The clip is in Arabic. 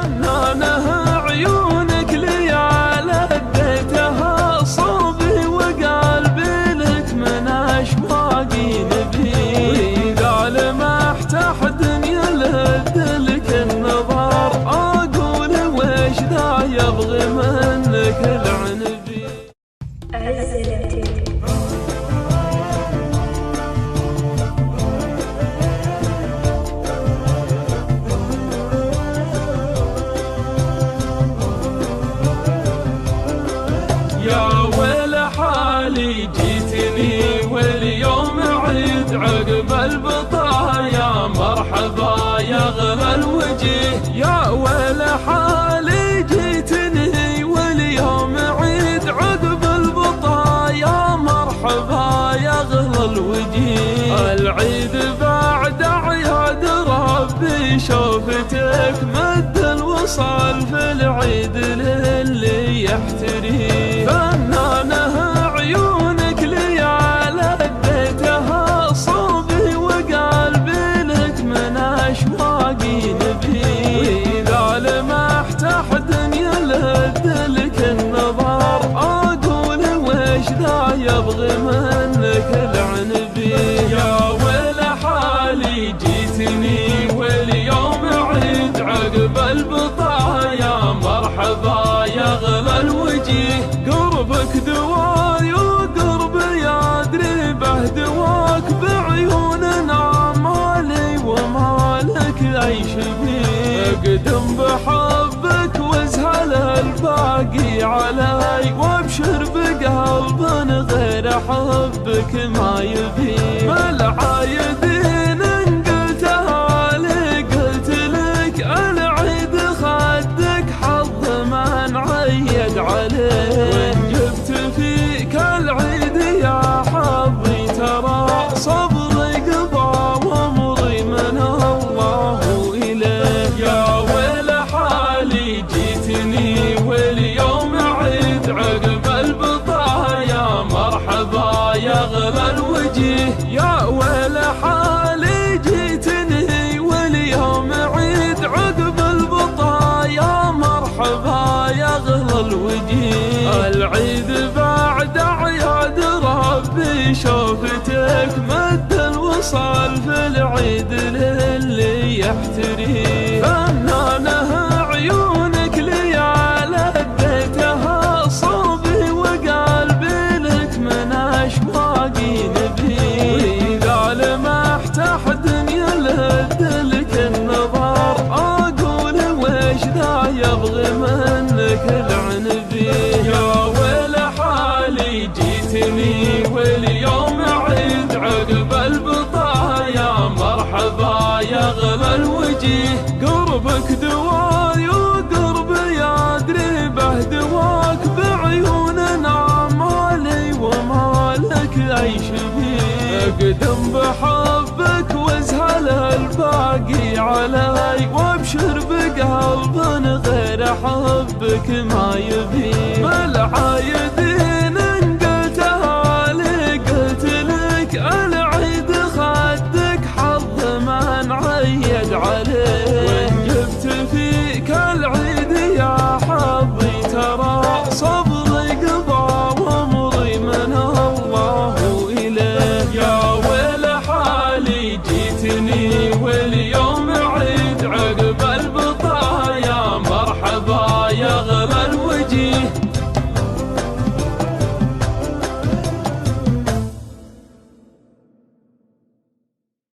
فنانه عيونك ليالي اديتها صوبي وقلبي لك من اشواقي نبي، واذا لمحت احد يلد لك النظر اقول ويش ذا يبغي منك العنبي. يا ويل حالي جيتني واليوم عيد عقب البطايا مرحبا يا غلا الوجه. يا ويل حالي جيتني واليوم عيد عقب البطايا مرحبا يا غلا الوجه. العيد بعد عياد ربي شوفتك مد الوصال في العيد للي يحتري. فنانه عيونك ليالي اديتها صوبي وقلبي لك من اشواقي نبي، واذا لمحت احد يلد لك النظر اقول ويش ذا يبغي منك العنبي. يا ويل حالي جيتني واليوم عيد عقب البطايا مرحبا يا غلا الوجه. قربك دواي وقرب يدري به دواك بعيوننا مالي ومالك عيش بيه. اقدم بحبك وازهل الباقي علي وابشر بقلب غير حبك ما يبي. بالعايدين ان قلتها لي قلت لك العيد خدك حظ من عيد عليه، وان جبت فيك العيد يا حظي ترى صبري قضى وامضي من الله اليه. يا ويل حالي جيتني واليوم عيد عقب البطايا مرحبا يا غلا الوجه. يا ويل حالي جيتني واليوم عيد عقب البطايا مرحبا يا غلا الوجه. العيد بعد عياد ربي شوفتك مد الوصال في العيد للي يحتري. فنانه عيونك ليالي اديتها صوبي وقلبي لك من اشواقي نبي، واذا لمحت احد يلد لك النظر اقول ويش ذا يبغي منك العنبي. يا ويل حالي جيتني واليوم عيد عقب البطايا مرحبا يا غلا الوجه. قربك دواي وقرب يدري به دواك بعيوننا مالي ومالك عيش بيه. اقدم بحبك وازهل الباقي علي وابشر بقلب غير حبك ما يبي. بالعايدين ان قلتها لي قلت لك العيد خدك حظ من عيد عليه، وان جبت فيك العيد يا حظي ترى صبري قضى وامضي من الله اليه. يا ويل حالي جيتني واليوم عيد عقب البطايا مرحبا يا غلا